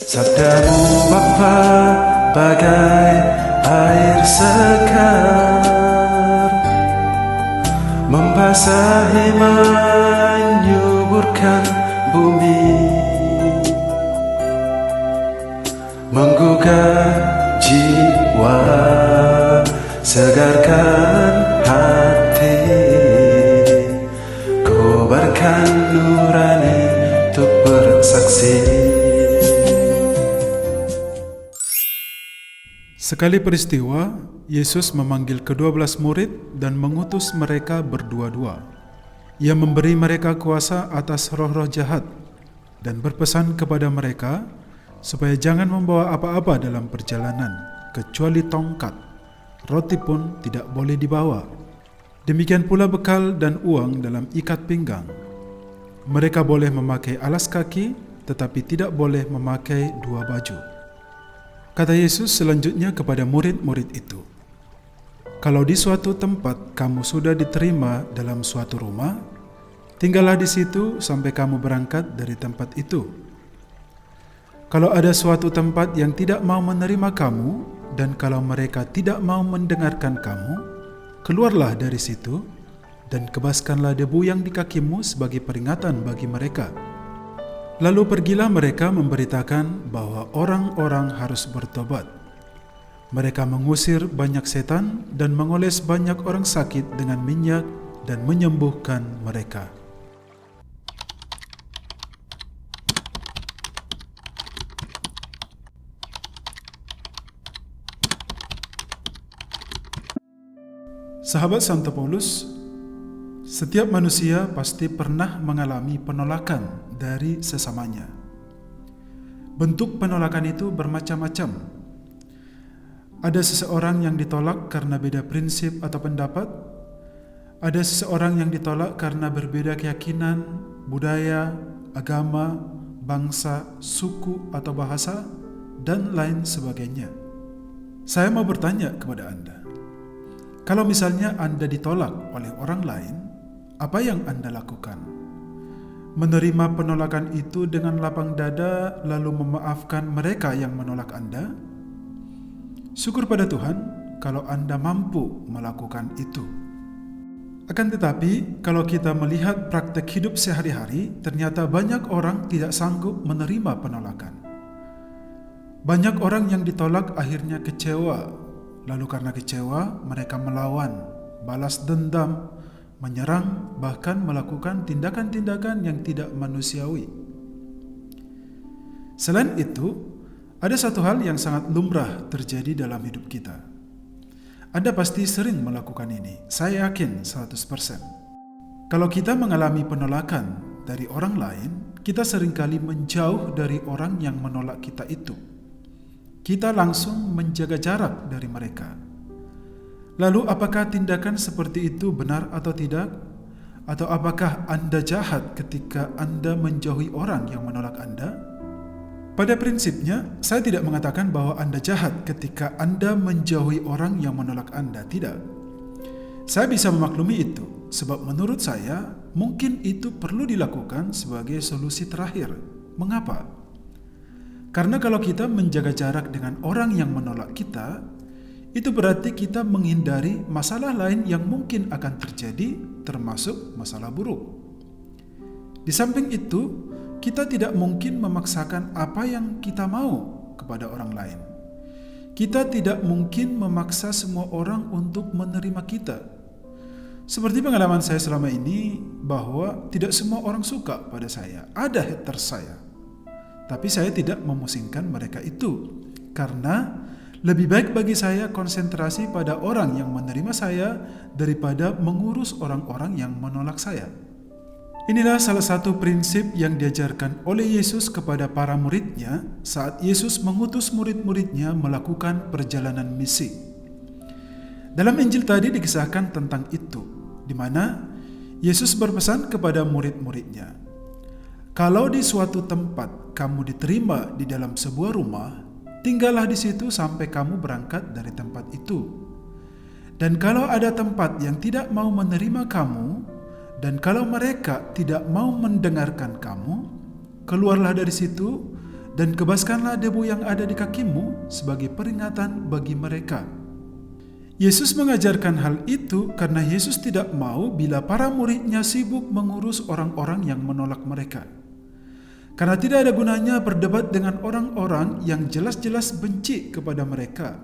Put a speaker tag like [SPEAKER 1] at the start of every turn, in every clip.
[SPEAKER 1] Sabdamu Bapa bagai air segar, membasahi menyuburkan bumi, menggugah jiwa, segarkan hati, kobarkan nurani untuk bersaksi.
[SPEAKER 2] Sekali peristiwa, Yesus memanggil ke-12 murid dan mengutus mereka berdua-dua. Ia memberi mereka kuasa atas roh-roh jahat dan berpesan kepada mereka supaya jangan membawa apa-apa dalam perjalanan, kecuali tongkat. Roti pun tidak boleh dibawa. Demikian pula bekal dan uang dalam ikat pinggang. Mereka boleh memakai alas kaki, tetapi tidak boleh memakai dua baju. Kata Yesus selanjutnya kepada murid-murid itu, "Kalau di suatu tempat kamu sudah diterima dalam suatu rumah, tinggallah di situ sampai kamu berangkat dari tempat itu. Kalau ada suatu tempat yang tidak mau menerima kamu, dan kalau mereka tidak mau mendengarkan kamu, keluarlah dari situ dan kebaskanlah debu yang di kakimu sebagai peringatan bagi mereka." Lalu pergilah mereka memberitakan bahwa orang-orang harus bertobat. Mereka mengusir banyak setan dan mengoles banyak orang sakit dengan minyak dan menyembuhkan mereka. Sahabat Santo Paulus, setiap manusia pasti pernah mengalami penolakan dari sesamanya. Bentuk penolakan itu bermacam-macam. Ada seseorang yang ditolak karena beda prinsip atau pendapat. Ada seseorang yang ditolak karena berbeda keyakinan, budaya, agama, bangsa, suku atau bahasa, dan lain sebagainya. Saya mau bertanya kepada Anda, kalau misalnya Anda ditolak oleh orang lain, apa yang Anda lakukan? Menerima penolakan itu dengan lapang dada lalu memaafkan mereka yang menolak Anda? Syukur pada Tuhan kalau Anda mampu melakukan itu. Akan tetapi, kalau kita melihat praktek hidup sehari-hari, ternyata banyak orang tidak sanggup menerima penolakan. Banyak orang yang ditolak akhirnya kecewa, lalu karena kecewa mereka melawan, balas dendam, menyerang, bahkan melakukan tindakan-tindakan yang tidak manusiawi. Selain itu, ada satu hal yang sangat lumrah terjadi dalam hidup kita. Anda pasti sering melakukan ini, saya yakin 100%. Kalau kita mengalami penolakan dari orang lain, kita seringkali menjauh dari orang yang menolak kita itu. Kita langsung menjaga jarak dari mereka. Lalu apakah tindakan seperti itu benar atau tidak? Atau apakah Anda jahat ketika Anda menjauhi orang yang menolak Anda? Pada prinsipnya, saya tidak mengatakan bahwa Anda jahat ketika Anda menjauhi orang yang menolak Anda, tidak. Saya bisa memaklumi itu, sebab menurut saya, mungkin itu perlu dilakukan sebagai solusi terakhir. Mengapa? Karena kalau kita menjaga jarak dengan orang yang menolak kita, itu berarti kita menghindari masalah lain yang mungkin akan terjadi, termasuk masalah buruk. Di samping itu, kita tidak mungkin memaksakan apa yang kita mau kepada orang lain. Kita tidak mungkin memaksa semua orang untuk menerima kita. Seperti pengalaman saya selama ini, bahwa tidak semua orang suka pada saya. Ada haters saya. Tapi saya tidak memusingkan mereka itu, karena lebih baik bagi saya konsentrasi pada orang yang menerima saya daripada mengurus orang-orang yang menolak saya. Inilah salah satu prinsip yang diajarkan oleh Yesus kepada para muridnya saat Yesus mengutus murid-muridnya melakukan perjalanan misi. Dalam Injil tadi dikisahkan tentang itu, di mana Yesus berpesan kepada murid-muridnya, "Kalau di suatu tempat kamu diterima di dalam sebuah rumah, tinggallah di situ sampai kamu berangkat dari tempat itu. Dan kalau ada tempat yang tidak mau menerima kamu, dan kalau mereka tidak mau mendengarkan kamu, keluarlah dari situ dan kebaskanlah debu yang ada di kakimu sebagai peringatan bagi mereka. Yesus mengajarkan hal itu karena Yesus tidak mau bila para muridnya sibuk mengurus orang-orang yang menolak mereka. Karena tidak ada gunanya berdebat dengan orang-orang yang jelas-jelas benci kepada mereka.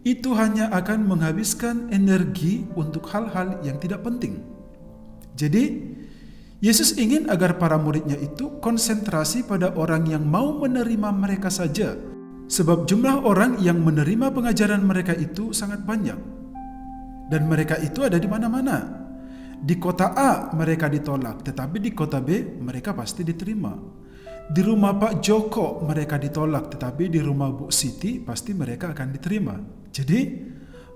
[SPEAKER 2] Itu hanya akan menghabiskan energi untuk hal-hal yang tidak penting. Jadi, Yesus ingin agar para muridnya itu konsentrasi pada orang yang mau menerima mereka saja, sebab jumlah orang yang menerima pengajaran mereka itu sangat banyak. Dan mereka itu ada di mana-mana. Di kota A mereka ditolak, tetapi di kota B mereka pasti diterima. Di rumah Pak Joko mereka ditolak, tetapi di rumah Bu Siti pasti mereka akan diterima. Jadi,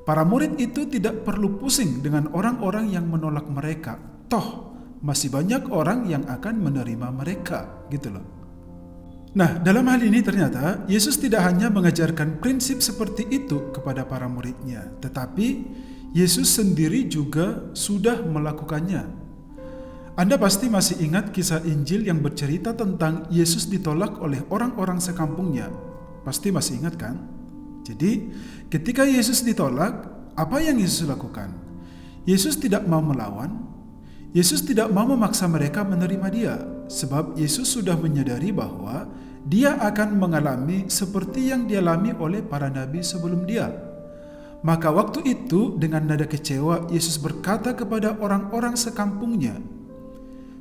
[SPEAKER 2] para murid itu tidak perlu pusing dengan orang-orang yang menolak mereka. Toh, masih banyak orang yang akan menerima mereka, gitu loh. Nah, dalam hal ini ternyata Yesus tidak hanya mengajarkan prinsip seperti itu kepada para muridnya, tetapi Yesus sendiri juga sudah melakukannya. Anda pasti masih ingat kisah Injil yang bercerita tentang Yesus ditolak oleh orang-orang sekampungnya. Pasti masih ingat kan? Jadi, ketika Yesus ditolak, apa yang Yesus lakukan? Yesus tidak mau melawan. Yesus tidak mau memaksa mereka menerima Dia, sebab Yesus sudah menyadari bahwa Dia akan mengalami seperti yang dialami oleh para nabi sebelum Dia. Maka waktu itu dengan nada kecewa Yesus berkata kepada orang-orang sekampungnya,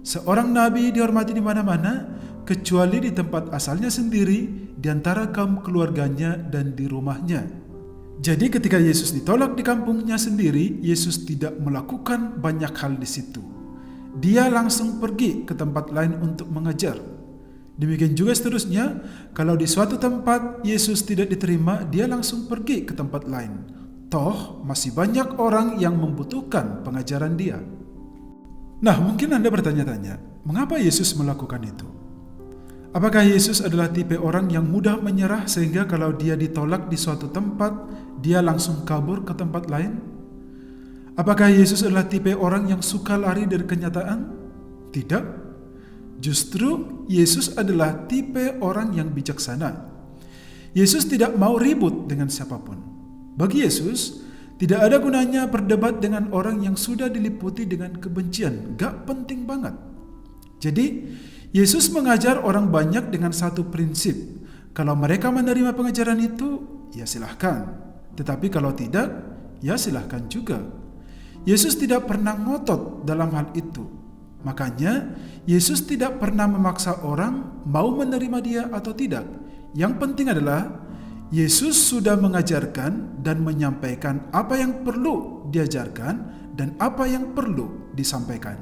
[SPEAKER 2] "Seorang nabi dihormati di mana-mana, kecuali di tempat asalnya sendiri, di antara kaum keluarganya dan di rumahnya." Jadi ketika Yesus ditolak di kampungnya sendiri, Yesus tidak melakukan banyak hal di situ. Dia langsung pergi ke tempat lain untuk mengajar. Demikian juga seterusnya, kalau di suatu tempat Yesus tidak diterima, dia langsung pergi ke tempat lain. Toh, masih banyak orang yang membutuhkan pengajaran dia. Nah, mungkin Anda bertanya-tanya, mengapa Yesus melakukan itu? Apakah Yesus adalah tipe orang yang mudah menyerah sehingga kalau dia ditolak di suatu tempat, dia langsung kabur ke tempat lain? Apakah Yesus adalah tipe orang yang suka lari dari kenyataan? Tidak. Justru Yesus adalah tipe orang yang bijaksana. Yesus tidak mau ribut dengan siapapun. Bagi Yesus, tidak ada gunanya berdebat dengan orang yang sudah diliputi dengan kebencian. Gak penting banget. Jadi, Yesus mengajar orang banyak dengan satu prinsip. Kalau mereka menerima pengajaran itu, ya silahkan. Tetapi kalau tidak, ya silahkan juga. Yesus tidak pernah ngotot dalam hal itu. Makanya, Yesus tidak pernah memaksa orang mau menerima Dia atau tidak. Yang penting adalah, Yesus sudah mengajarkan dan menyampaikan apa yang perlu diajarkan dan apa yang perlu disampaikan.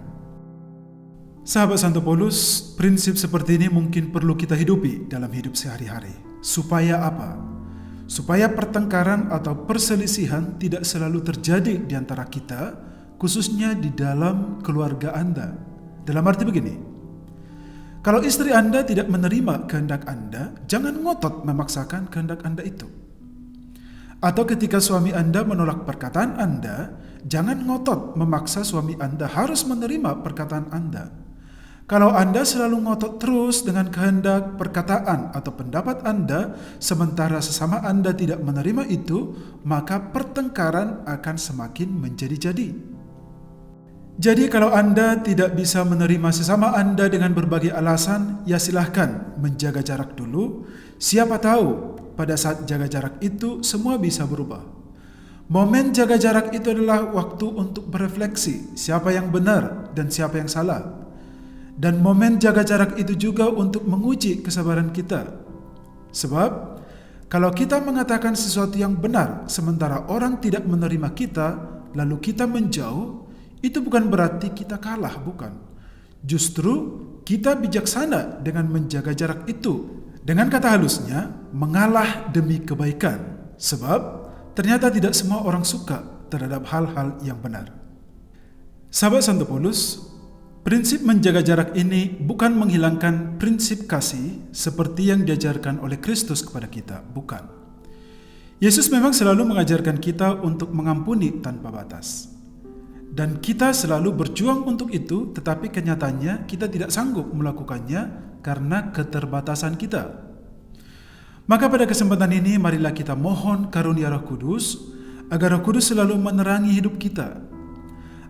[SPEAKER 2] Sahabat Santo Paulus, prinsip seperti ini mungkin perlu kita hidupi dalam hidup sehari-hari. Supaya apa? Supaya pertengkaran atau perselisihan tidak selalu terjadi di antara kita, khususnya di dalam keluarga Anda. Dalam arti begini, kalau istri Anda tidak menerima kehendak Anda, jangan ngotot memaksakan kehendak Anda itu. Atau ketika suami Anda menolak perkataan Anda, jangan ngotot memaksa suami Anda harus menerima perkataan Anda. Kalau Anda selalu ngotot terus dengan kehendak, perkataan, atau pendapat Anda, sementara sesama Anda tidak menerima itu, maka pertengkaran akan semakin menjadi-jadi. Jadi kalau Anda tidak bisa menerima sesama Anda dengan berbagai alasan, ya silahkan menjaga jarak dulu. Siapa tahu pada saat jaga jarak itu semua bisa berubah. Momen jaga jarak itu adalah waktu untuk berefleksi, siapa yang benar dan siapa yang salah. Dan momen jaga jarak itu juga untuk menguji kesabaran kita. Sebab, kalau kita mengatakan sesuatu yang benar, sementara orang tidak menerima kita, lalu kita menjauh, itu bukan berarti kita kalah, bukan. Justru, kita bijaksana dengan menjaga jarak itu. Dengan kata halusnya, mengalah demi kebaikan. Sebab, ternyata tidak semua orang suka terhadap hal-hal yang benar. Sahabat Santo Paulus, prinsip menjaga jarak ini bukan menghilangkan prinsip kasih seperti yang diajarkan oleh Kristus kepada kita, bukan. Yesus memang selalu mengajarkan kita untuk mengampuni tanpa batas. Dan kita selalu berjuang untuk itu, tetapi kenyataannya kita tidak sanggup melakukannya karena keterbatasan kita. Maka pada kesempatan ini marilah kita mohon karunia Roh Kudus, agar Roh Kudus selalu menerangi hidup kita,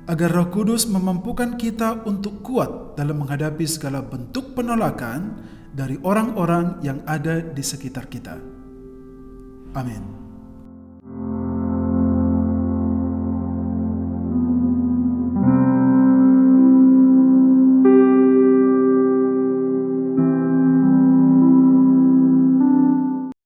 [SPEAKER 2] agar Roh Kudus memampukan kita untuk kuat dalam menghadapi segala bentuk penolakan dari orang-orang yang ada di sekitar kita. Amin.